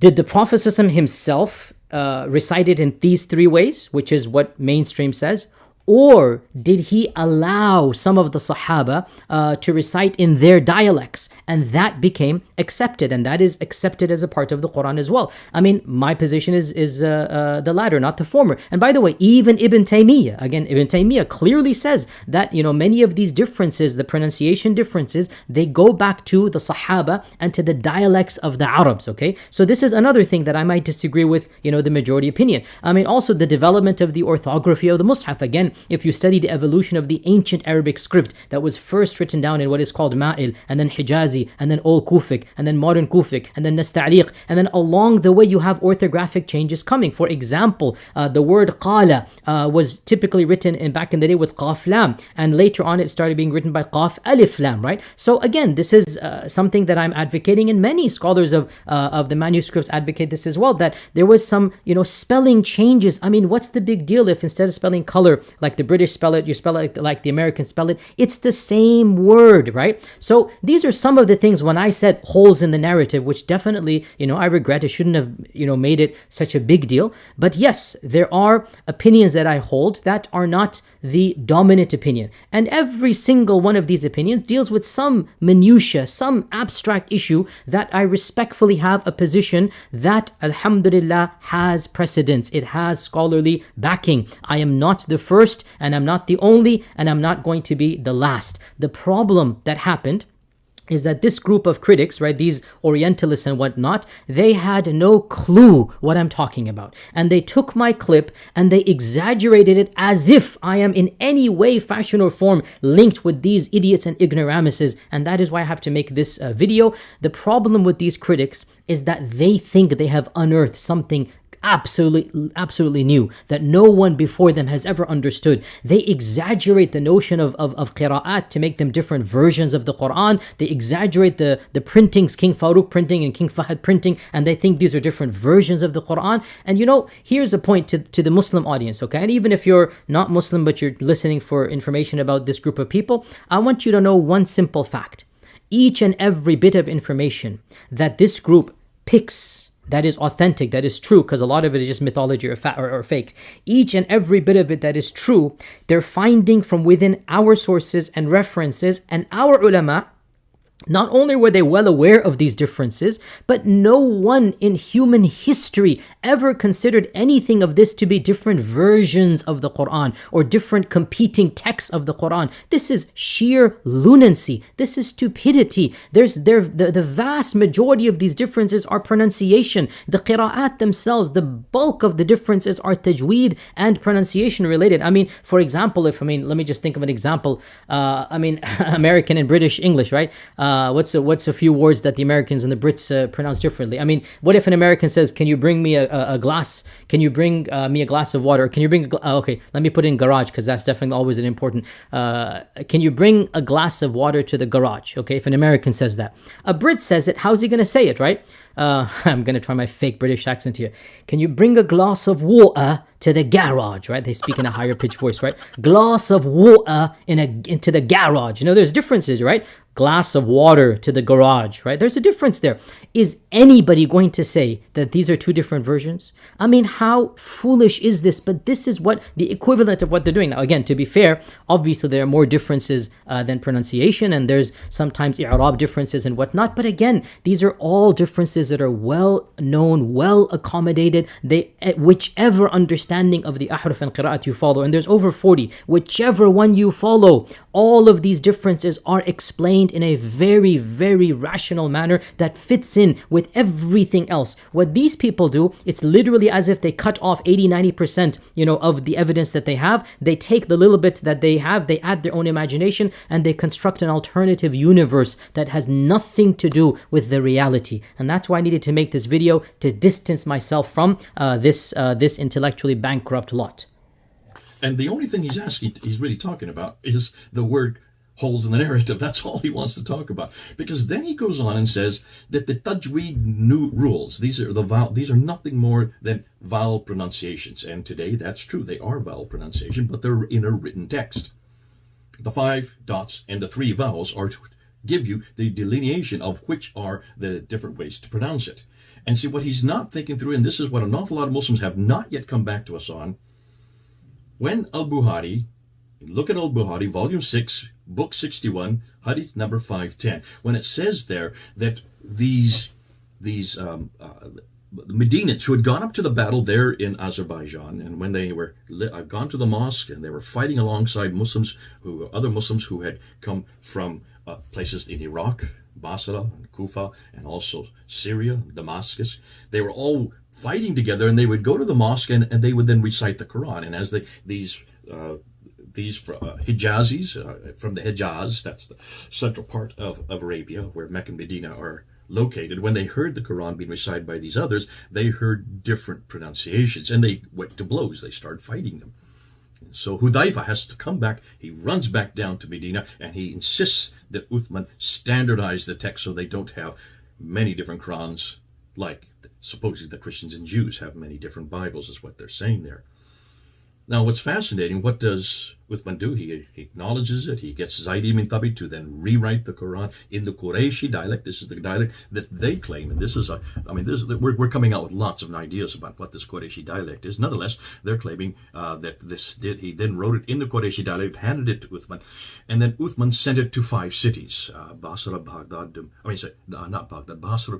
did the Prophet himself recite it in these three ways, which is what mainstream says? Or did he allow some of the Sahaba to recite in their dialects, and that became accepted, and that is accepted as a part of the Quran as well? My position is the latter, not the former. And by the way, even Ibn Taymiyyah clearly says that many of these differences, the pronunciation differences, they go back to the Sahaba and to the dialects of the Arabs. Okay, so this is another thing that I might disagree with the majority opinion. Also the development of the orthography of the Mus'haf. Again, if you study the evolution of the ancient Arabic script that was first written down in what is called Ma'il, and then Hijazi, and then Old Kufic, and then Modern Kufic, and then Nasta'liq, and then along the way you have orthographic changes coming. For example, the word Qala was typically written back in the day with Qaf Lam, and later on it started being written by Qaf Alif Lam, right? So again, this is something that I'm advocating, and many scholars of the manuscripts advocate this as well, that there was some spelling changes. What's the big deal if instead of spelling color like the British spell it, you spell it like the Americans spell it? It's the same word, right? So these are some of the things when I said holes in the narrative, which definitely, I regret. It shouldn't have, made it such a big deal. But yes, there are opinions that I hold that are not the dominant opinion. And every single one of these opinions deals with some minutia, some abstract issue that I respectfully have a position that, alhamdulillah, has precedence. It has scholarly backing. I am not the first, and I'm not the only, and I'm not going to be the last. The problem that happened is that this group of critics, right, these Orientalists and whatnot, they had no clue what I'm talking about. And they took my clip and they exaggerated it as if I am in any way, fashion, or form linked with these idiots and ignoramuses. And that is why I have to make this video. The problem with these critics is that they think they have unearthed something absolutely new that no one before them has ever understood. They exaggerate the notion of qira'at to make them different versions of the Quran. They exaggerate the printings, King Farouk printing and King Fahd printing, and they think these are different versions of the Quran. And here's a point to the Muslim audience, okay? And even if you're not Muslim but you're listening for information about this group of people, I want you to know one simple fact. Each and every bit of information that this group picks that is authentic, that is true, because a lot of it is just mythology or fake. Each and every bit of it that is true, they're finding from within our sources and references, and our ulama, not only were they well aware of these differences, but no one in human history ever considered anything of this to be different versions of the Quran or different competing texts of the Quran. This is sheer lunacy. This is stupidity. The vast majority of these differences are pronunciation. The qira'at themselves, the bulk of the differences are tajweed and pronunciation related. I mean, for example, let me just think of an example. American and British English, right? What's a few words that the Americans and the Brits pronounce differently? I mean, what if an American says, "Can you bring me a glass? Can you bring me a glass of water? Can you bring okay, let me put in garage because that's definitely always an important. Can you bring a glass of water to the garage?" Okay, if an American says that, a Brit says it. How's he going to say it, right? I'm going to try my fake British accent here. Can you bring a glass of water to the garage, right? They speak in a higher pitched voice, right? Glass of water into the garage. There's differences, right? Glass of water to the garage, right? There's a difference there. Is anybody going to say that these are two different versions? I mean, how foolish is this? But this is what the equivalent of what they're doing. Now, again, to be fair, obviously there are more differences than pronunciation, and there's sometimes i'rab differences and whatnot. But again, these are all differences that are well known, well accommodated. Whichever understanding of the ahruf and qira'at you follow, and there's over 40, whichever one you follow, all of these differences are explained in a very, very rational manner that fits in with everything else. What these people do, it's literally as if they cut off 80-90% of the evidence that they have. They take the little bit that they have, they add their own imagination, and they construct an alternative universe that has nothing to do with the reality. And that's why I needed to make this video, to distance myself from this intellectually bankrupt lot. And the only thing he's really talking about is the word holes in the narrative. That's all he wants to talk about. Because then he goes on and says that the tajweed new rules, these are nothing more than vowel pronunciations. And today that's true. They are vowel pronunciation, but they're in a written text. The 5 dots and the 3 vowels are to give you the delineation of which are the different ways to pronounce it. And see, what he's not thinking through, and this is what an awful lot of Muslims have not yet come back to us on, when Al-Bukhari, look at Al-Bukhari, volume 6, book 61, hadith number 510, when it says there that these Medinians who had gone up to the battle there in Azerbaijan, and when they were gone to the mosque and they were fighting alongside other Muslims who had come from places in Iraq, Basra, and Kufa, and also Syria, Damascus, they were all fighting together, and they would go to the mosque and they would then recite the Quran. And as these Hijazis from the Hijaz, that's the central part of Arabia where Mecca and Medina are located, when they heard the Quran being recited by these others, they heard different pronunciations and they went to blows. They started fighting them. So Hudayfa has to come back. He runs back down to Medina and he insists that Uthman standardize the text so they don't have many different Qurans, like supposedly the Christians and Jews have many different Bibles, is what they're saying there. Now, what's fascinating, what does Uthman do? He acknowledges it. He gets Zayd ibn Thabit to then rewrite the Quran in the Qurayshi dialect. This is the dialect that they claim, and we're coming out with lots of ideas about what this Qurayshi dialect is. Nonetheless, they're claiming that he then wrote it in the Qurayshi dialect, handed it to Uthman, and then Uthman sent it to 5 cities: Basra, Basra,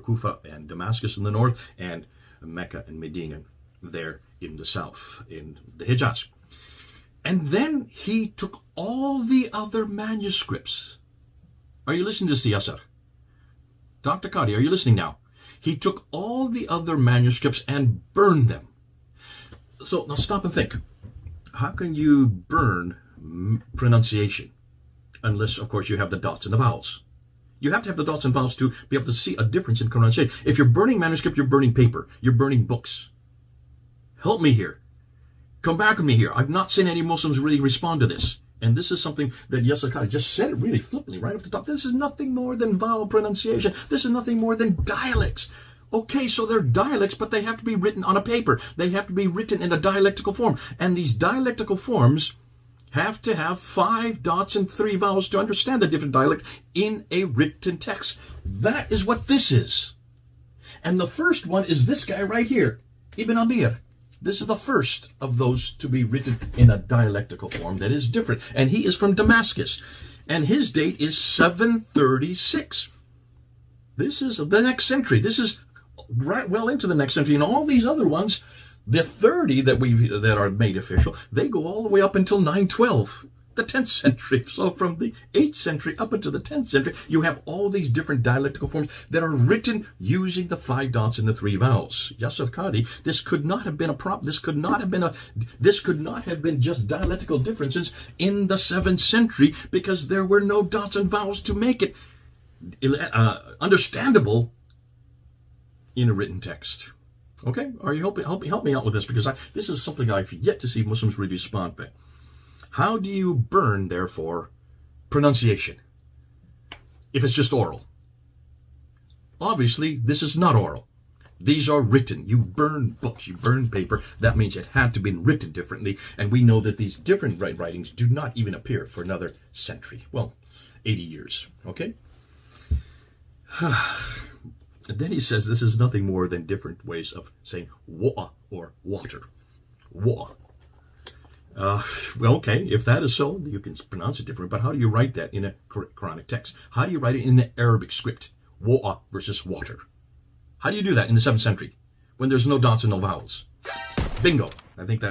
Kufa, and Damascus in the north, and Mecca and Medina there in the south, in the Hijaz. And then he took all the other manuscripts. Are you listening to this, Yasir? Dr. Qadhi, are you listening now? He took all the other manuscripts and burned them. So now stop and think. How can you burn pronunciation? Unless, of course, you have the dots and the vowels. You have to have the dots and vowels to be able to see a difference in pronunciation. If you're burning manuscript, you're burning paper. You're burning books. Help me here. Come back with me here. I've not seen any Muslims really respond to this. And this is something that Yasir just said it really flippantly right off the top. This is nothing more than vowel pronunciation. This is nothing more than dialects. Okay, so they're dialects, but they have to be written on a paper. They have to be written in a dialectical form. And these dialectical forms have to have 5 dots and 3 vowels to understand the different dialect in a written text. That is what this is. And the first one is this guy right here, Ibn Amir. This is the first of those to be written in a dialectical form that is different. And he is from Damascus. And his date is 736. This is the next century. This is right well into the next century. And all these other ones, the 30 that are made official, they go all the way up until 912, the 10th century. So from the 8th century up until the 10th century, you have all these different dialectical forms that are written using the 5 dots and the 3 vowels. Yasir Qadhi, this could not have been a problem. This could not have been just dialectical differences in the 7th century, because there were no dots and vowels to make it understandable in a written text. Okay? Are you help me out with this, because this is something I've yet to see Muslims really respond to. How do you burn, therefore, pronunciation if it's just oral? Obviously, this is not oral. These are written. You burn books, you burn paper. That means it had to be written differently, and we know that these different writings do not even appear for another century. Well, 80 years. Okay? And then he says this is nothing more than different ways of saying wa or water. Wa. Well, okay, if that is so, you can pronounce it different, but how do you write that in a Quranic text? How do you write it in the Arabic script? Wa versus water. How do you do that in the 7th century when there's no dots and no vowels? Bingo. I think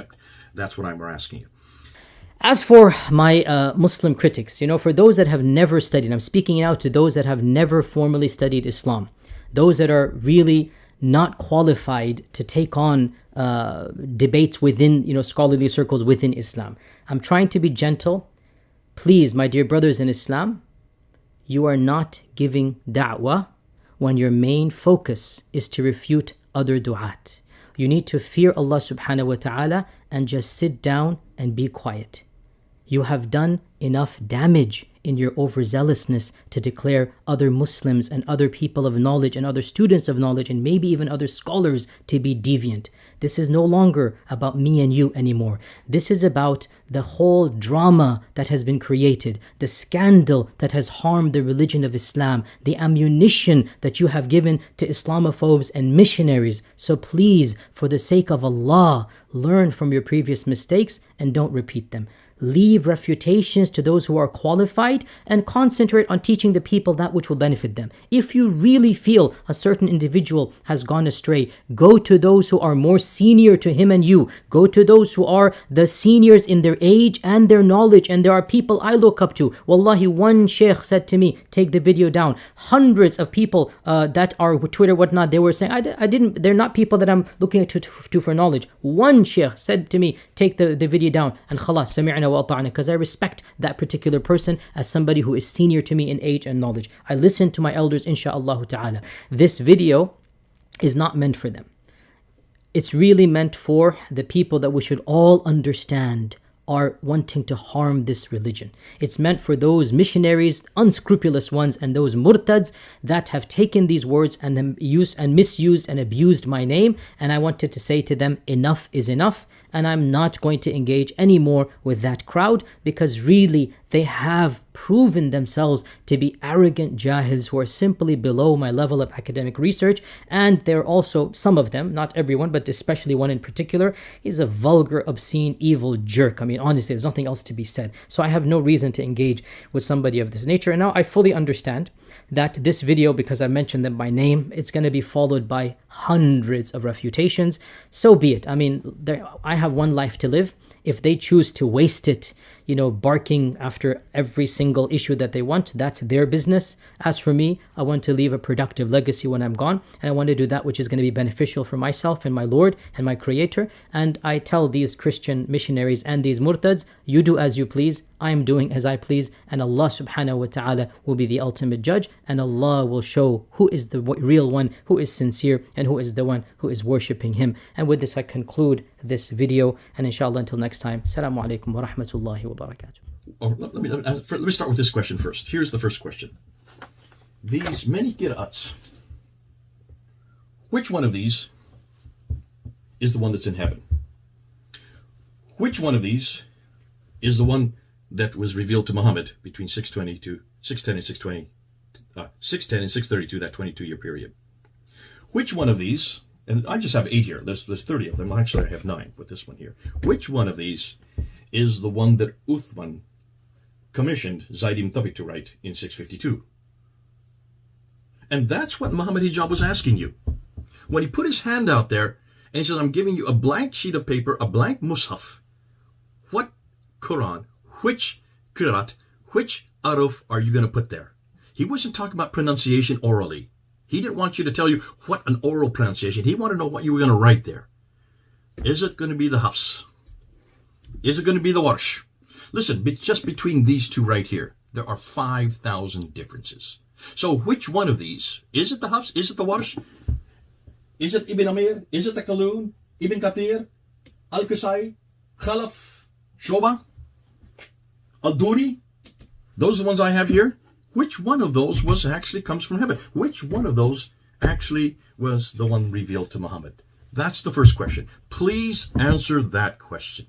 that's what I'm asking you. As for my Muslim critics, for those that have never studied, I'm speaking out to those that have never formally studied Islam, those that are really not qualified to take on debates within, scholarly circles within Islam. I'm trying to be gentle. Please, my dear brothers in Islam, you are not giving da'wah when your main focus is to refute other du'at. You need to fear Allah subhanahu wa ta'ala and just sit down and be quiet. You have done enough damage in your overzealousness to declare other Muslims and other people of knowledge and other students of knowledge and maybe even other scholars to be deviant. This is no longer about me and you anymore. This is about the whole drama that has been created, the scandal that has harmed the religion of Islam, the ammunition that you have given to Islamophobes and missionaries. So please, for the sake of Allah, learn from your previous mistakes and don't repeat them. Leave refutations to those who are qualified and concentrate on teaching the people that which will benefit them. If you really feel a certain individual has gone astray, go to those who are more senior to him and you. Go to those who are the seniors in their age and their knowledge, and there are people I look up to. Wallahi, one Shaykh said to me, take the video down. Hundreds of people that are Twitter, whatnot, they were saying, they're not people that I'm looking to for knowledge. One Shaykh said to me, take the video down, and khalas, sami'na wa ata'na, because I respect that particular person as somebody who is senior to me in age and knowledge. I listen to my elders, insha'Allah ta'ala. This video is not meant for them. It's really meant for the people that we should all understand are wanting to harm this religion. It's meant for those missionaries, unscrupulous ones, and those murtads that have taken these words and then used and misused and abused my name. And I wanted to say to them, enough is enough. And I'm not going to engage anymore with that crowd, because really they have proven themselves to be arrogant jahils who are simply below my level of academic research. And they're also, some of them, not everyone, but especially one in particular, is a vulgar, obscene, evil jerk. I mean, honestly, there's nothing else to be said. So I have no reason to engage with somebody of this nature. And now I fully understand that this video, because I mentioned them by name, it's going to be followed by hundreds of refutations. So be it. I mean, I have one life to live. If they choose to waste it, barking after every single issue that they want, that's their business. As for me, I want to leave a productive legacy when I'm gone, and I want to do that which is going to be beneficial for myself and my Lord and my Creator. And I tell these Christian missionaries and these murtads, you do as you please, I am doing as I please, and Allah subhanahu wa ta'ala will be the ultimate judge, and Allah will show who is the real one, who is sincere, and who is the one who is worshipping Him. And with this I conclude this video, and inshallah until next time, Assalamu alaikum wa rahmatullahi wa barakatuh. Let me start with this question first. Here's the first question. These many qira'ats, which one of these is the one that's in heaven? Which one of these is the one that was revealed to Muhammad between 610 and 632, that 22-year period? Which one of these, and I just have 8 here, there's 30 of them, actually I have 9 with this one here. Which one of these is the one that Uthman commissioned Zayd ibn Thabit to write in 652? And that's what Muhammad Hijab was asking you. When he put his hand out there and he said, I'm giving you a blank sheet of paper, a blank mushaf, what Quran, which qiraat, which aruf are you going to put there? He wasn't talking about pronunciation orally. He didn't want you to tell you what an oral pronunciation. He wanted to know what you were going to write there. Is it going to be the Hafs? Is it going to be the Warsh? Listen, just between these two right here, there are 5,000 differences. So which one of these? Is it the Hafs? Is it the Warsh? Is it Ibn Amir? Is it the Kalun? Ibn Kathir? Al-Qusay? Khalaf? Shoba? Al-Duri? Those are the ones I have here. Which one of those comes from heaven? Which one of those actually was the one revealed to Muhammad? That's the first question. Please answer that question.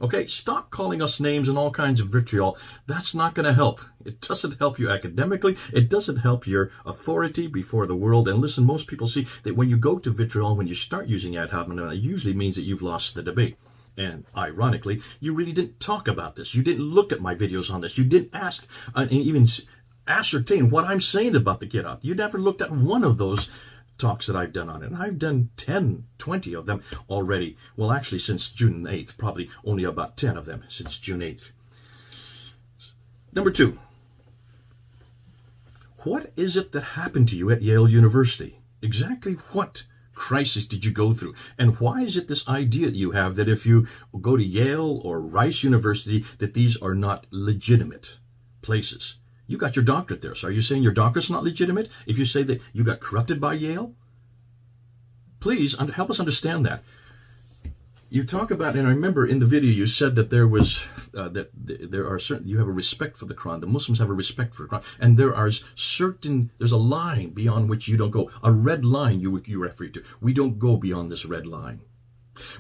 Okay, stop calling us names and all kinds of vitriol. That's not going to help. It doesn't help you academically. It doesn't help your authority before the world. And listen, most people see that when you go to vitriol, when you start using ad hominem, it usually means that you've lost the debate. And ironically, you really didn't talk about this. You didn't look at my videos on this. You didn't ask and even ascertain what I'm saying about the Qira'at. You never looked at one of those talks that I've done on it. And I've done 10, 20 of them already. Well, actually, since June 8th, probably only about 10 of them since June 8th. Number 2, what is it that happened to you at Yale University? Exactly what crisis did you go through? And why is it this idea that you have that if you go to Yale or Rice University, that these are not legitimate places? You got your doctorate there, so are you saying your doctorate's not legitimate if you say that you got corrupted by Yale? Please help us understand that. You talk about, and I remember in the video you said that there was, there are certain, you have a respect for the Quran, the Muslims have a respect for the Quran, and there's a line beyond which you don't go, a red line you refer to. We don't go beyond this red line.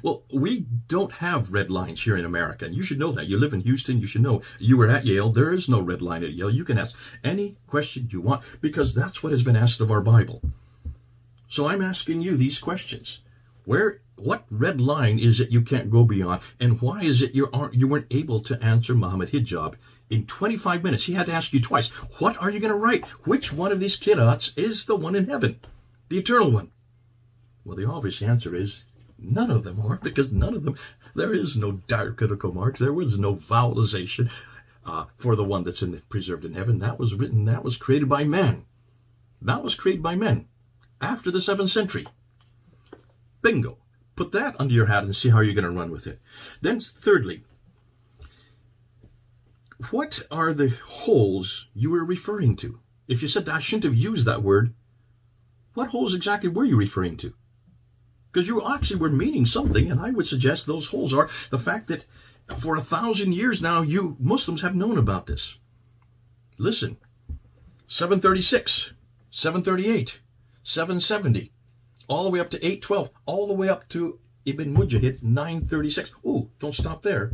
Well, we don't have red lines here in America, and you should know that. You live in Houston, you should know. You were at Yale, there is no red line at Yale. You can ask any question you want, because that's what has been asked of our Bible. So I'm asking you these questions. What red line is it you can't go beyond, and why is it you weren't able to answer Muhammad Hijab in 25 minutes? He had to ask you twice. What are you going to write? Which one of these qira'ats is the one in heaven, the eternal one? Well, the obvious answer is none of them are, because none of them, there is no diacritical marks. There was no vowelization for the one that's preserved in heaven. That was written, that was created by men. That was created by men after the 7th century. Bingo. Put that under your hat and see how you're going to run with it. Then thirdly, what are the holes you were referring to? If you said that I shouldn't have used that word, what holes exactly were you referring to? Because you actually were meaning something, and I would suggest those holes are the fact that for 1,000 years now, you Muslims have known about this. Listen, 736, 738, 770, all the way up to 812, all the way up to Ibn Mujahid, 936. Ooh, don't stop there.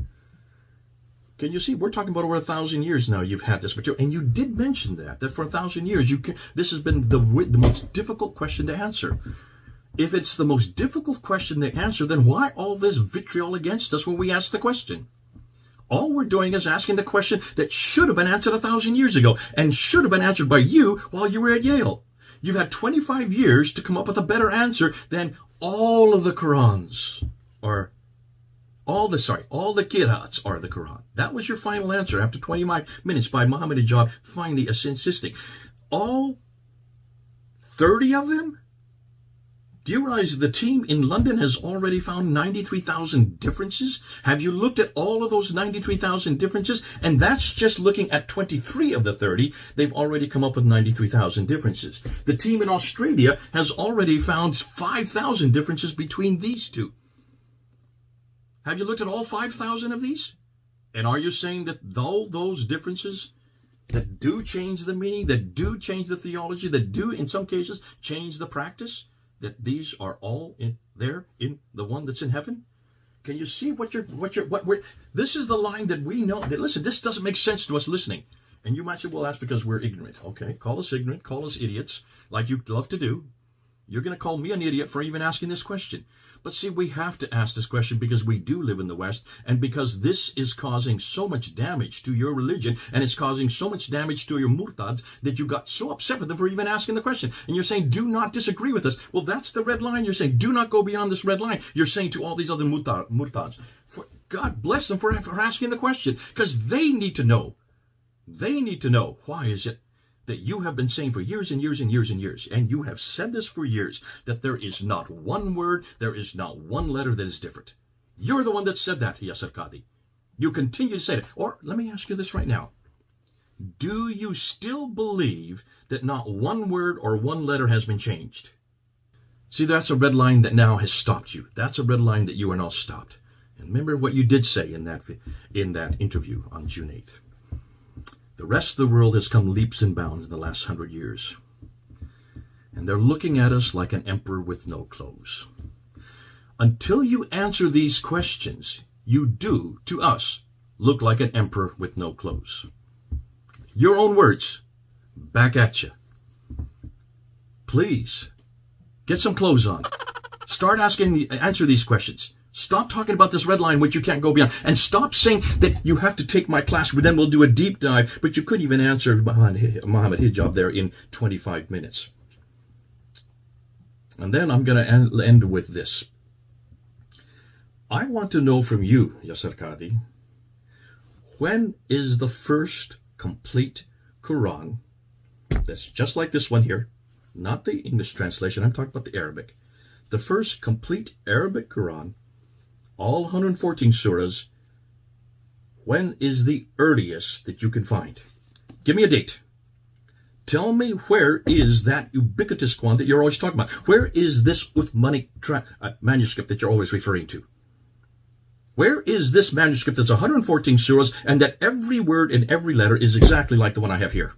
Can you see? We're talking about over 1,000 years now you've had this material. And you did mention that for 1,000 years, this has been the most difficult question to answer. If it's the most difficult question to answer, then why all this vitriol against us when we ask the question? All we're doing is asking the question that should have been answered 1,000 years ago and should have been answered by you while you were at Yale. You've had 25 years to come up with a better answer than all of the Qurans, or all the qira'ats are the Quran. That was your final answer after 25 minutes by Muhammad Hijab finally insisting. All 30 of them? Do you realize the team in London has already found 93,000 differences? Have you looked at all of those 93,000 differences? And that's just looking at 23 of the 30. They've already come up with 93,000 differences. The team in Australia has already found 5,000 differences between these two. Have you looked at all 5,000 of these? And are you saying that all those differences that do change the meaning, that do change the theology, that do in some cases change the practice, that these are all in the one that's in heaven? Can you see what we're this is the line that we know that, listen, this doesn't make sense to us listening. And you might say, well, that's because we're ignorant. Okay, call us ignorant, call us idiots, like you love to do. You're going to call me an idiot for even asking this question. But see, we have to ask this question because we do live in the West, and because this is causing so much damage to your religion, and it's causing so much damage to your murtads, that you got so upset with them for even asking the question. And you're saying, do not disagree with us. Well, that's the red line. You're saying, do not go beyond this red line. You're saying to all these other murtads, God bless them for asking the question, because they need to know. They need to know, why is it that you have been saying for years and years and years and years, and you have said this for years, that there is not one word, there is not one letter that is different. You're the one that said that, Yasir Qadhi. You continue to say it. Or let me ask you this right now. Do you still believe that not one word or one letter has been changed? See, that's a red line that now has stopped you. That's a red line that you are now stopped. And remember what you did say in that interview on June 8th. The rest of the world has come leaps and bounds in the last 100 years. And they're looking at us like an emperor with no clothes. Until you answer these questions, you do, to us, look like an emperor with no clothes. Your own words, back at you. Please, get some clothes on. Start answer these questions. Stop talking about this red line which you can't go beyond. And stop saying that you have to take my class, then we'll do a deep dive, but you couldn't even answer Muhammad Hijab there in 25 minutes. And then I'm going to end with this. I want to know from you, Yasir Qadhi, when is the first complete Quran, that's just like this one here, not the English translation, I'm talking about the Arabic, the first complete Arabic Quran, all 114 surahs, when is the earliest that you can find? Give me a date. Tell me, where is that ubiquitous Quran that you're always talking about? Where is this Uthmanic manuscript that you're always referring to? Where is this manuscript that's 114 surahs and that every word and every letter is exactly like the one I have here?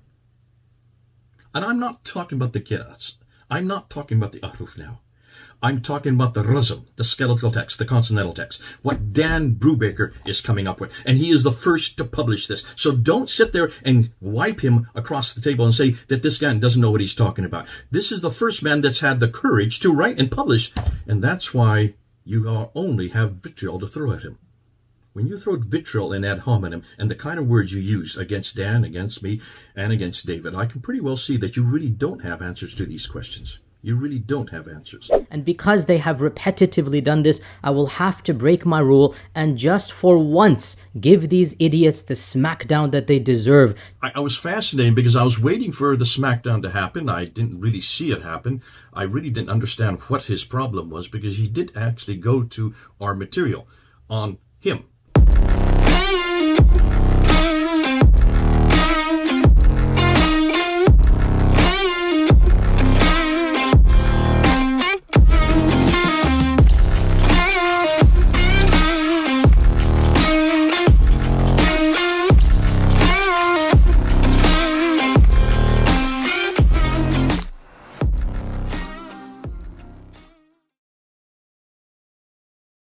And I'm not talking about the qira'ats. I'm not talking about the ahruf now. I'm talking about the razm, the skeletal text, the consonantal text, what Dan Brubaker is coming up with. And he is the first to publish this. So don't sit there and wipe him across the table and say that this guy doesn't know what he's talking about. This is the first man that's had the courage to write and publish. And that's why you only have vitriol to throw at him. When you throw vitriol and ad hominem and the kind of words you use against Dan, against me, and against David, I can pretty well see that you really don't have answers to these questions. You really don't have answers. And because they have repetitively done this, I will have to break my rule and just for once give these idiots the smackdown that they deserve. I was fascinated because I was waiting for the smackdown to happen. I didn't really see it happen. I really didn't understand what his problem was because he did actually go to our material on him.